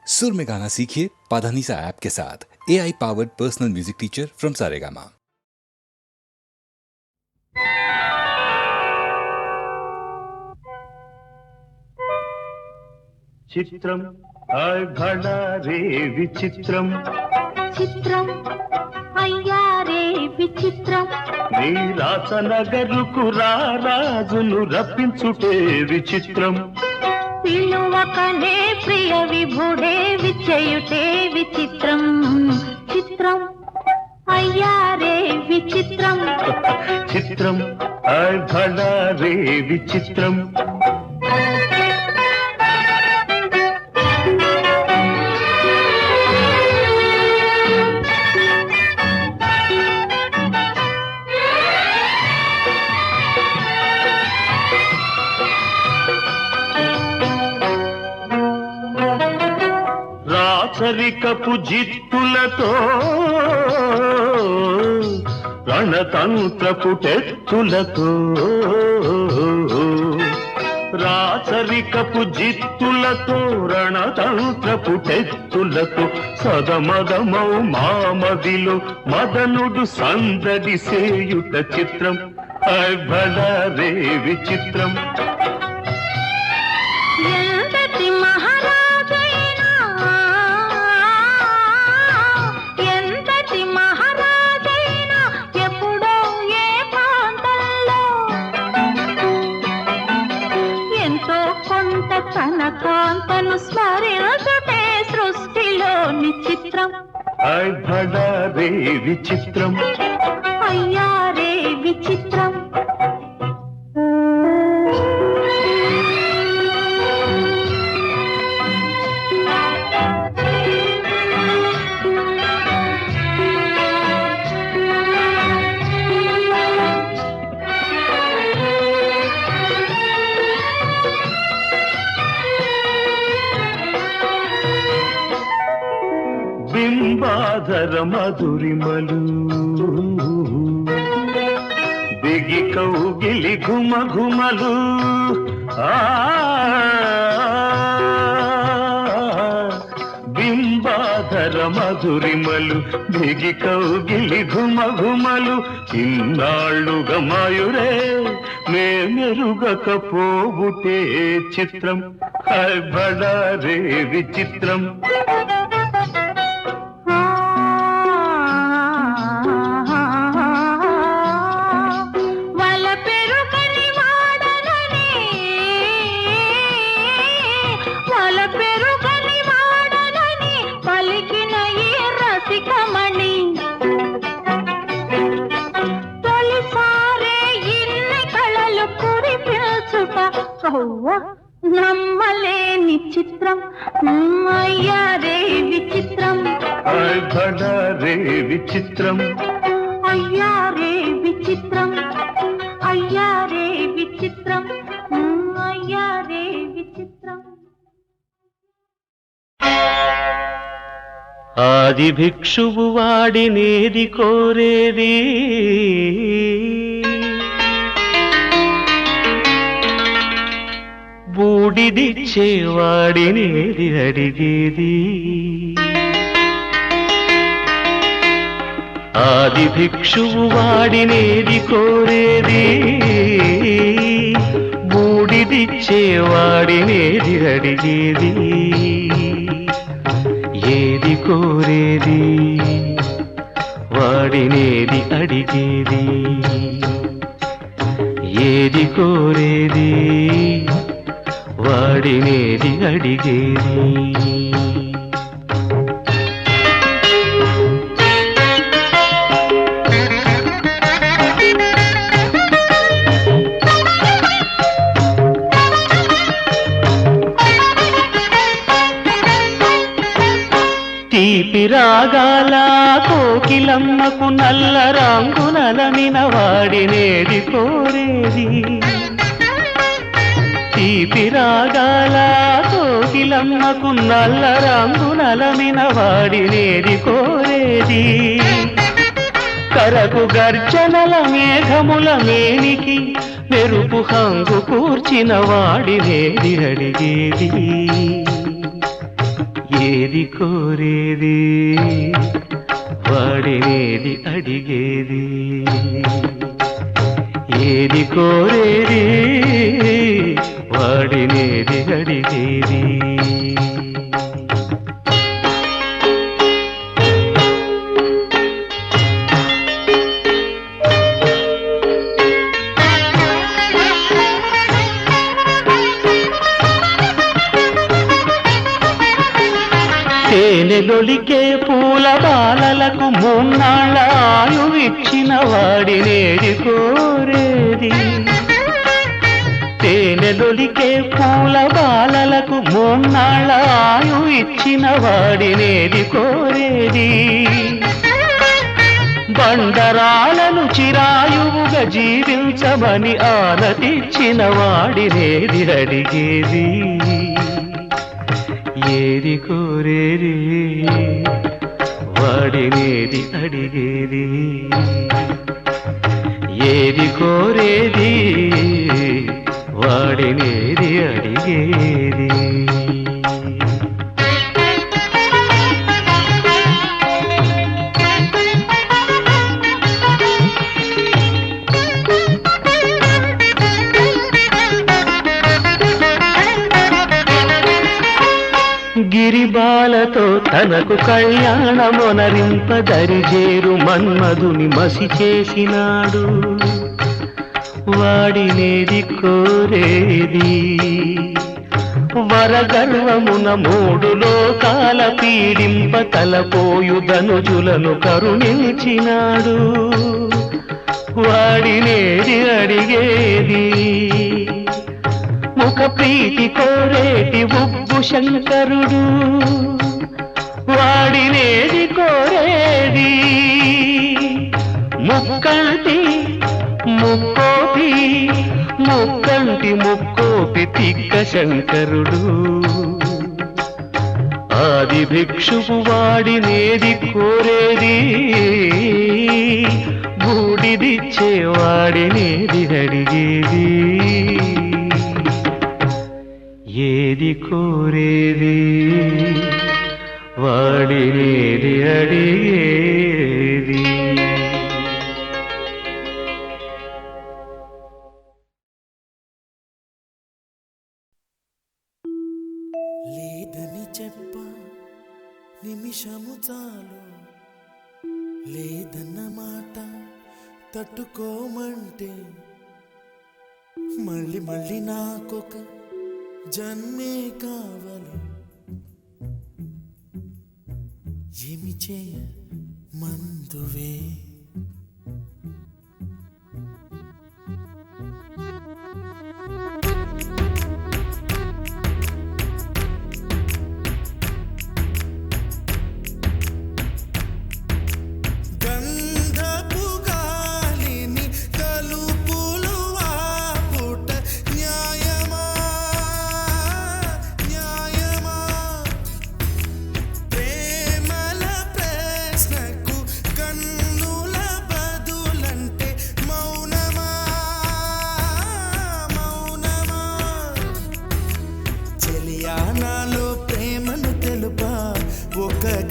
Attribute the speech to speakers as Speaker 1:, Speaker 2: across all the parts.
Speaker 1: सुर में गाना सीखिए पाधानीसा ऐप के साथ। AI powered personal music teacher from Saregama.
Speaker 2: చిత్రం ఘడారే విచిత్రం
Speaker 3: చిత్రం అయ్యారే విచిత్రం
Speaker 2: నీ రాసనగరుకు రాజును రప్పించుటే విచిత్రం
Speaker 3: పిలువకనే ప్రియ విభుడే విచయుటే విచిత్రం చిత్రం అయ్యారే విచిత్రం
Speaker 2: చిత్రం ఘడారే విచిత్రం రాచరికపు జిత్తులతో రణతంత్రపు టెత్తులతో రాచరికపు జిత్తులతో రణతంత్రపు టెత్తులతో సదమదమౌ మామదిలో మదనుడు సందడి సేయుట చిత్రం భళరే విచిత్రం
Speaker 3: ఎంతటి మహారాజైనా ఎంతటి మహారాజైనా ఎప్పుడో ఏ ప్రాంతంలో ఎంతో కొంత తన కాంతను స్మరించుటే సృష్టిలోని చిత్రం
Speaker 2: భళరే విచిత్రం
Speaker 3: అయ్యారే విచిత్రం
Speaker 2: బింబాధర మధురిమలు బిగి కౌగిలి ఘుమ ఘుమలు బింబాధర మధురిమలు బిగి కౌగిలి ఘుమ ఘుమలు ఇన్నాళ్ళుగా మాయురే మెరుగకపోబుటే చిత్రం భళరే విచిత్రం
Speaker 3: నమ్మలేని చిత్రం అయ్యారే విచిత్రం
Speaker 2: భళరే విచిత్రం
Speaker 3: అయ్యారే విచిత్రం అయ్యారే విచిత్రం అయ్యారే విచిత్రం
Speaker 4: ఆది భిక్షువు వాడినేది కోరేది బూడిదిచ్చేవాడినేది అడిగేది ఆది భిక్షువు వాడినేది కోరేది బూడిదిచ్చేవాడినేది అడిగేది ఏది కోరేది వాడినేది అడిగేది ఏది కోరేది వాడినేది అడిగేది తీపి రాగాల కోకిలమ్మకు నల్ల రంగునలమిన వాడినేది కోరేది తీపి రాగాల కోకిలమ్మకు నల్ల రంగునలమిన వాడినేది కోరేది కరకు గర్జనల మేఘముల మేనికి మెరుపు హంగు కూర్చిన వాడినేది అడిగేది ఏది కోరేది వాడినేది అడిగేది ఏది కోరేది వాడినేది అడిగేది తేనెలొలికే పూల బాలలకు మూన్నాళ్ళ ఆయువిచ్చిన వాడినేది కోరేది తేనెలొలికే పూల బాలలకు మూన్నాళ్ళ ఆయువిచ్చిన వాడినేది కోరేది బండరాలను చిరాయువుగా జీవించమని ఆనతిచ్చిన వాడినేది అడిగేది ఏది కోరేది వాడినేది అడిగేది ఏది కోరేది వాడినేది అడిగేది గిరిబాలతో తనకు కళ్యాణమొనరింపదరిజేరు మన్మధుని మసి చేసినాడు వాడినేది కోరేది వరగర్వమున మూడు లోకాల పీడింప తలపోయు ధనుజులను కరుణించినాడు వాడినేది అడిగేది ముఖ ప్రీతి కోరేటి ఉబ్బు శంకరుడు వాడినేది కోరేది ముక్కంటి ముక్కోపి ముక్కంటి ముక్కోపి తిక్క శంకరుడు ఆది భిక్షువు వాడినేది కోరేది బూడిదిచ్చే వాడినేది అడిగేది ఏది కోరేది వాడినేది అడిగేది
Speaker 5: లేదని చెప్ప నిమిషము చాలు లేదన్న మాట తట్టుకోమంటే మళ్ళీ మళ్ళీ నాకొక జన్మే కావాలి ఏమి చేయ మందువే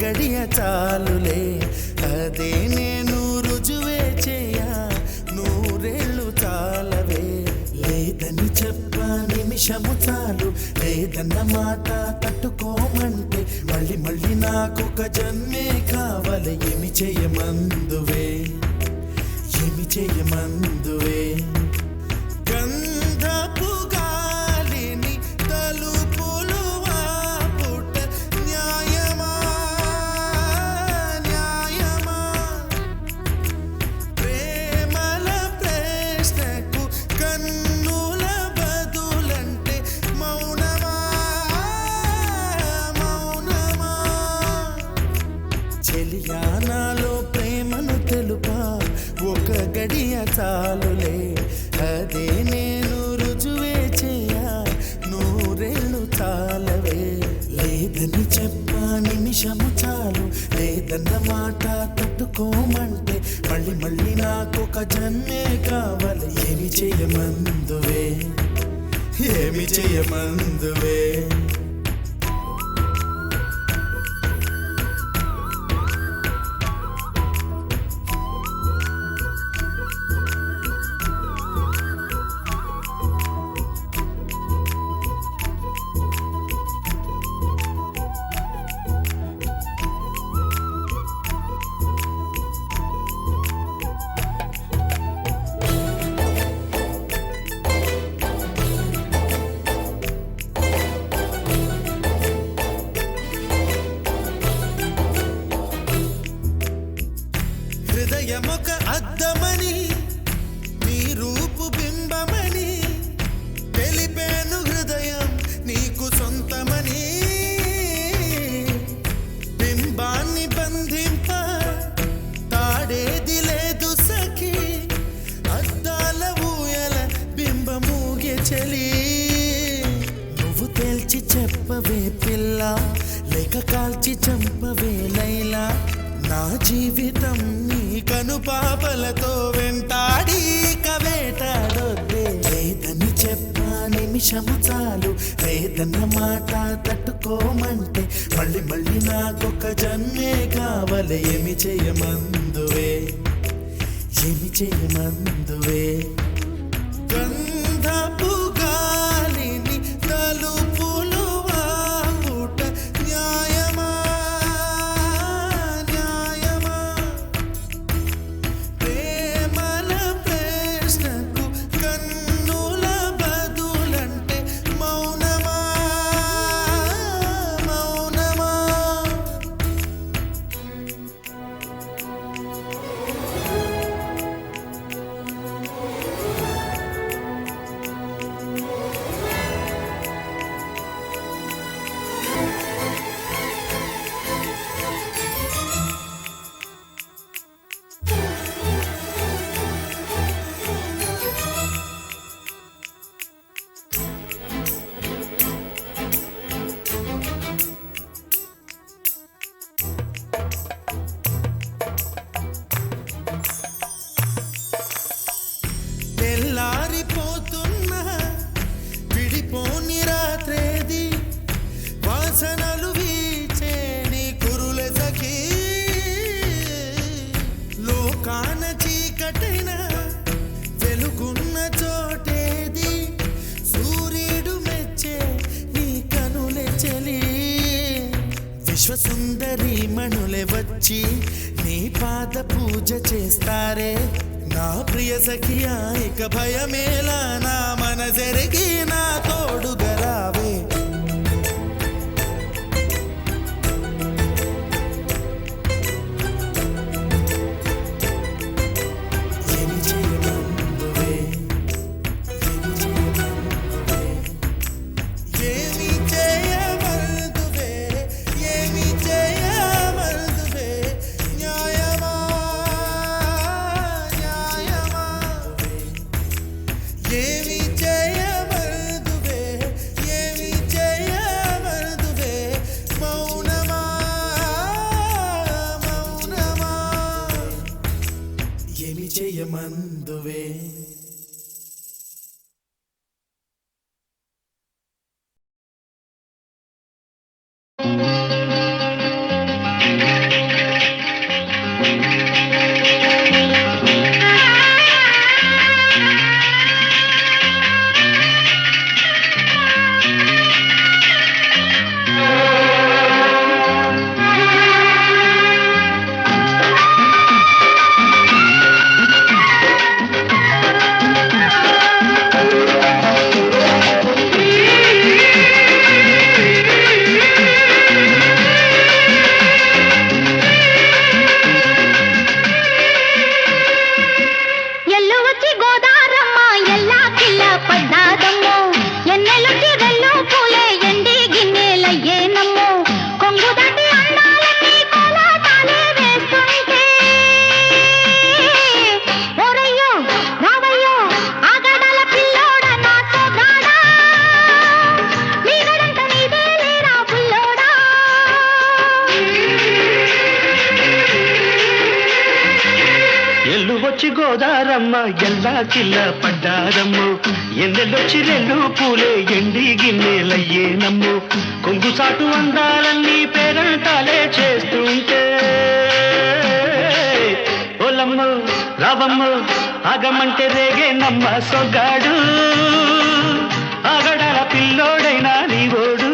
Speaker 5: గడియ చాలులే అదే నేను రుజువే చేయ నూరేళ్ళు చాలవే లేదని చెప్ప నిమిషము చాలు లేదన్న మాట తట్టుకోమంటే మళ్ళీ మళ్ళీ నాకొక జన్మే కావాలి ఏమి చేయమందువే ఏమి చేయమందువే గంధపు గాలిని తలుపులు వాపుట న్యాయమా న్యాయమా ప్రేమల ప్రశ్నకు కన్నుల బదులంటే మౌనమా మౌనమా చెలియా నాలో ప్రేమను తెలుపా ఒక గడియ చాలులే అదే నేను రుజువే చేయ నూరేళ్ళు చాలవే లేదని చెప్ప నిమిషము చాలు లేదన్న మాట తట్టుకోమంటే మళ్ళీ మళ్ళీ నాకొక జన్మే కావాలి ఏమి చేయమందువే ఏమి చేయమందువే హృదయమొక అద్దమని నీ రూపు బింబమని తెలిపేను హృదయం నీకు సొంతమని బింబాన్ని బంధింప తాడేది లేదు సఖి అద్దాల ఊయల బింబమూగే చలి నువ్వు తేల్చి చెప్పవే పిల్ల లేక కాల్చి చంపవే లైలా నా జీవితం నీ కనుపాపలతో వెంటాడి కవేటాడొద్దే లేదని చెప్పా నిమిషము చాలు లేదన్న మాట తట్టుకోమంటే మళ్ళీ మళ్ళీ నాకొక జన్మే కావాలి ఏమి చేయమందువే ఏమి చేయమందువే గంధపు గాలిని తలుపులు వాగుట న్యాయమా న్యాయమా ప్రేమల ప్రశ్నకు కన్నుల బదులంటే మౌనమా మౌనమా తెల్లారిపోతున్న విడిపోని రాత్రేది వాసనలు వీచే నీ కురుల సఖీ లోకాన చీకటైన వెలుగున్న చోటేది సూర్యుడు మెచ్చే నీ కనులే చలి విశ్వసుందరి మణులే వచ్చి నీ పాద పూజ చేస్తారే నా ప్రియ సఖియా ఇక భయమేలా నా మనసెరిగి నా తోడుగా రావే ఏమి చేయమందువే ఏమి చేయమందువే ఏమి చేయమందువే న్యాయమా న్యాయమా ఏమి చేయమందువే ఏమి చేయమందువే మౌనమా మౌనమా ఏమి చేయమందువే
Speaker 4: వచ్చి గోదారమ్మ ఎల్లా కిల్ల పడ్డారమ్ము ఎన్నెల్లొచ్చి రెల్లు పూలే ఎండి గిన్నెలయ్యేనమ్ము కొంగు సాటు అందాలన్నీ పేరంటాలే చేస్తుంటే ఓలమ్మ రావమ్మ ఆగమంటే రేగేనమ్మ సొగ్గాడు ఆగడాల పిల్లోడైనా నీవోడు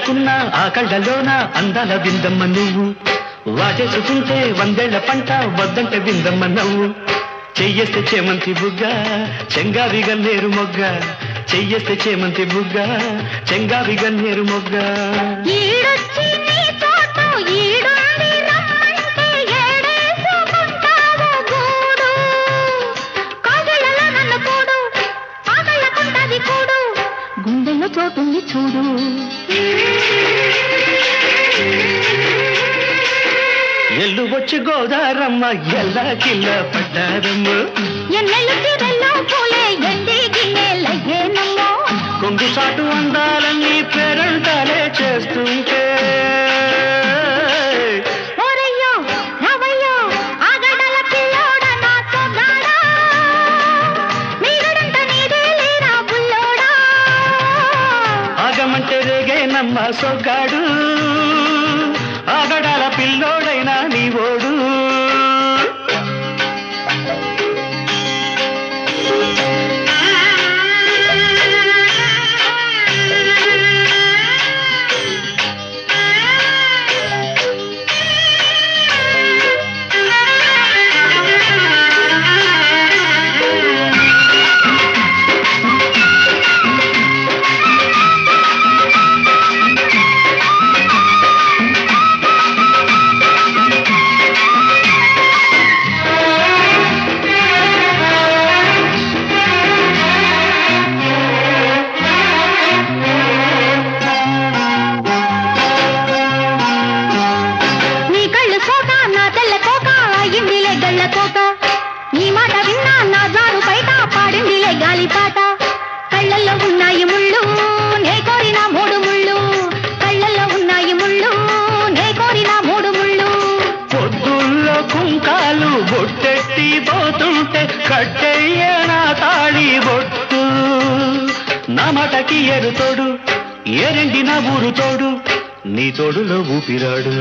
Speaker 4: కళ్ళకున్న ఆ కళ్ళలోన అందాల విందమ్మ నువ్వు వాటేసుకుంటే 100 పంట వద్దంటే విందమ్మ నవ్వు చెయ్యేస్తే చేమంతి బుగ్గ చెంగావి గన్నేరు మొగ్గ చెయ్యేస్తే చేమంతి బుగ్గ చెంగావి గన్నేరు మొగ్గ
Speaker 3: ఈడొచ్చి నీ చోటు ఈడుండి రమ్మంటే ఏడేసుకుంటావో గూడు కాగళ్ళలో నన్ను కూడు ఆగళ్ళకుంటది కూడు గుండెల్లో చోటుంది చూడు
Speaker 4: ఎల్లు వచ్చి గోదారమ్మ ఎల్లా కిల్ల పడ్డారమ్మ
Speaker 3: ఎన్నెల్లు తీరెల్లో పూలే ఎండి గిన్నెలయ్యేనమ్మో
Speaker 4: కొంగు చాటు అందాలన్నీ పేరంటాలే చేస్తుంటే
Speaker 3: ఓరయ్యో రవయ్యో ఆగడల పిల్లోడ నా సొగాడా నీగడంత నీదే లేరా బుల్లోడా
Speaker 4: ఆగమంటే రేగేనమ్మ సొగ్గాడు ఆగడాల పిల్లోడైనా నీ ఓడు
Speaker 3: నీ మాట విన్నా నా జారు బయట పాడిందిలే గాలిపాట కళ్ళల్లో ఉన్నాయి ముళ్ళు నే కోరిన 3 ముళ్ళు కళ్ళల్లో ఉన్నాయి ముళ్ళు నే కోరిన 3 ముళ్ళు
Speaker 4: పొద్దుల్లో కుంకాలు బొట్టెట్టి పోతుంటే కట్టెయ్య నా తాళి బొట్టు నా మాటకి ఎరుతోడు ఏరెండి నా ఊరు తోడు నీ తోడులో ఊపిరాడు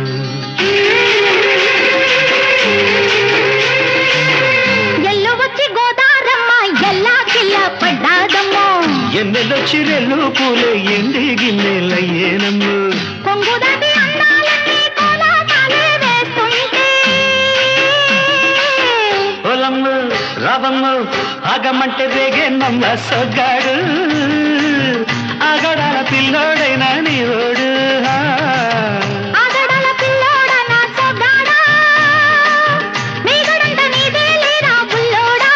Speaker 4: ఎన్నెలొచ్చి రెల్లు పూలే ఎండి గిన్నెలయ్యేనమ్మ
Speaker 3: కొంగు దాటి అందాలన్నీ కోలాటాలే వేస్తుంటే
Speaker 4: పొలమ్మ రావమ్మ ఆగమంటే రేగేనమ్మ సొగ్గాడు ఆగడాల పిల్లోడైనా నీ ఓడు
Speaker 3: ఆగడాల పిల్లోడ నా సొగ్గాడా నీగడంత నీదే లేరా బుల్లోడా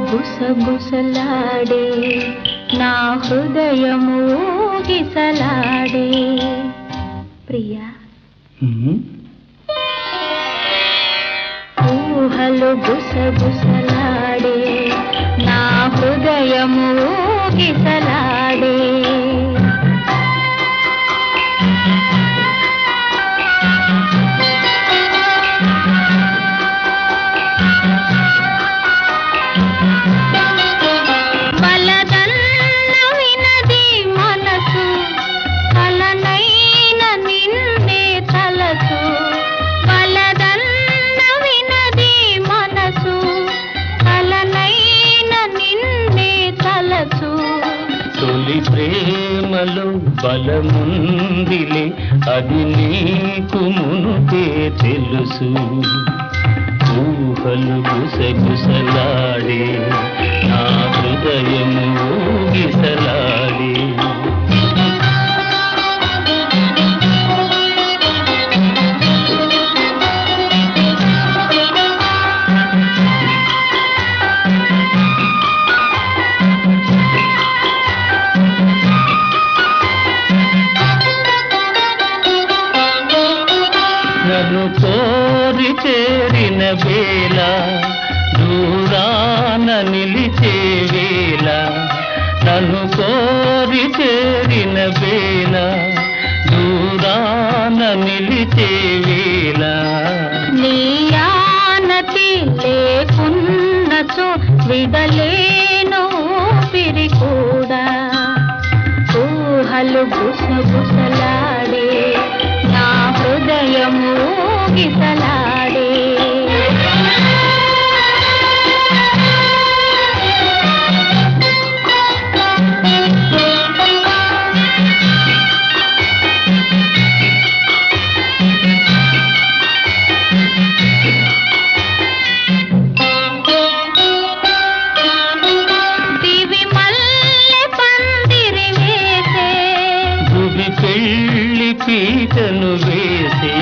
Speaker 3: గుసగుసలాడే నా హృదయము గిసలాడే ప్రియా ఊహలు గుసగుసలాడే నా హృదయము ఊగిసలాడే
Speaker 4: ప్రేమలో బలముందిలే అది నీకు మునుపే తెలుసు ఊహలు గుసగుసలాడే నా హృదయము ఊగిసలాడే నన్ను కోరి చేరిన వేళ దూరాన నిలిచే వేళ నన్ను కోరి చేరిన వేళ దూరాన నిలిచే వేళ
Speaker 3: నీయానతి లేకున్నచో విడలేను పిరి కూడా ఊహలు గుసగుసలాడే నా హృదయము ఊగిసలాడే దివి మల్లె పందిరి వేసే
Speaker 4: భువి పెళ్లి పీటను వేసే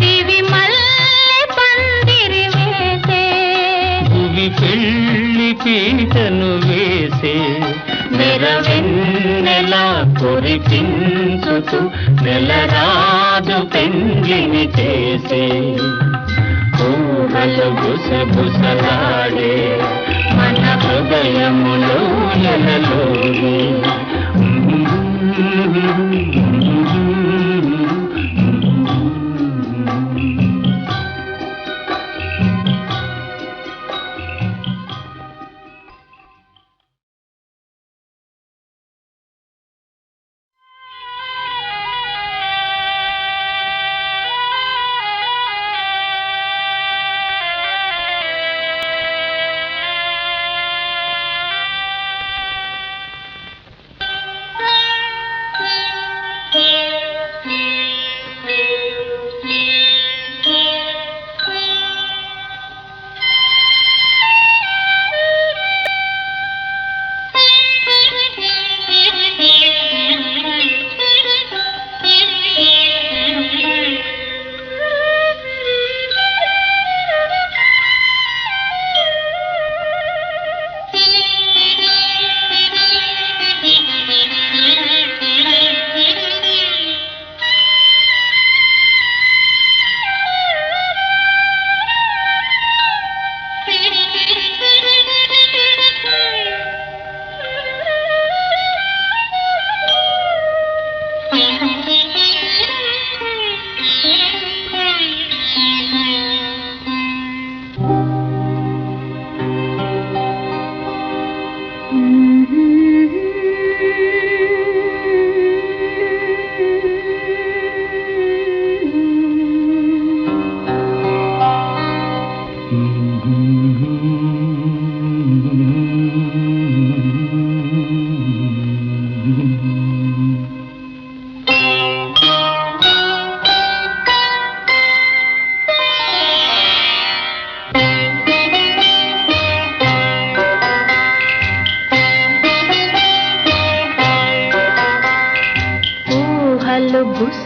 Speaker 3: దివి మల్లె పందిరి వేసే
Speaker 4: భువి పెళ్లి పీటను వేసే నెరవెన్నెలా కురిపించుతూ నెలరాజు పెండ్లిని చేసే ఊహలు గుసగుసలాడే మన హృదయములో ఎలలోని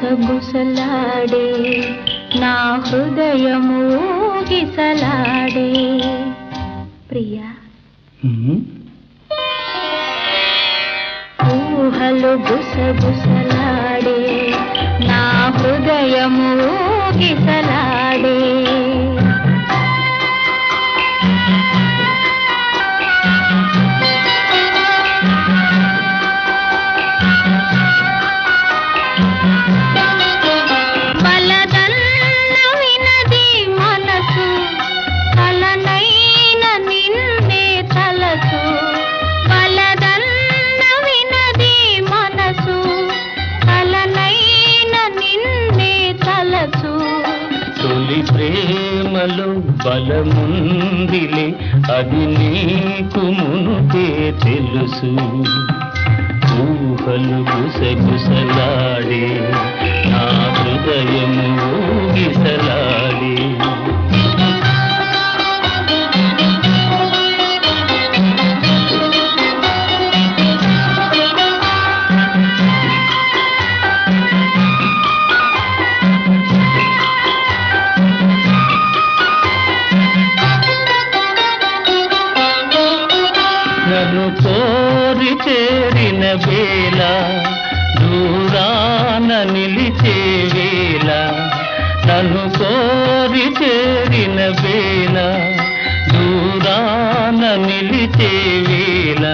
Speaker 3: గుసగుసలాడే నా హృదయము ఊగిసలాడే ప్రియా ఊహలు గుసగుసలాడే నా హృదయము ఊగిసలాడే
Speaker 4: ప్రేమలో బలముందిలే అది నీకు మునుపే తెలుసు ఊహలు గుసగుసలాడే నా హృదయము ఊగిసలాడే నన్ను కోరి చేరిన వేళ దూరాన నిలిచే వేళ నన్ను కోరి చేరిన వేళ దూరాన నిలిచే వేళ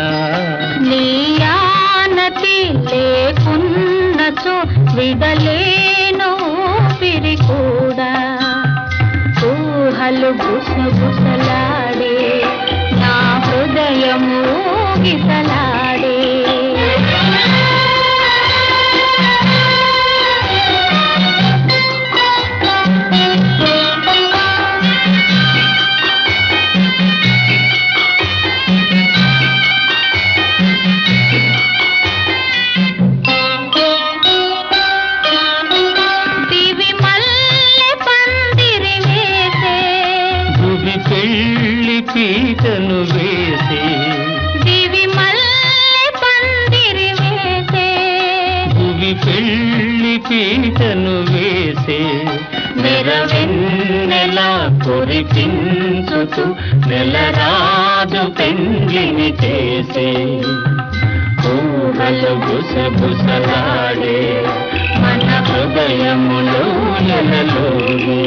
Speaker 3: నీ ఆనతి లేకున్నచో విడలేను పిరి కూడా ఊహలు గుసగుసలాడే నా హృదయము గిసలాడే దివి మల్లె పందిరి వేసే
Speaker 4: భువి పెళ్ళి పీటను వేసే
Speaker 3: దివి మల్లె పందిరి వేసే
Speaker 4: భువి పెళ్ళి పీటను వేసే నెరవెన్నెలా కురిపించుతూ నెలరాజు పెండ్లిని చేసే ఊహలు గుసగుసలాడే మన హృదయములో ఎలలోని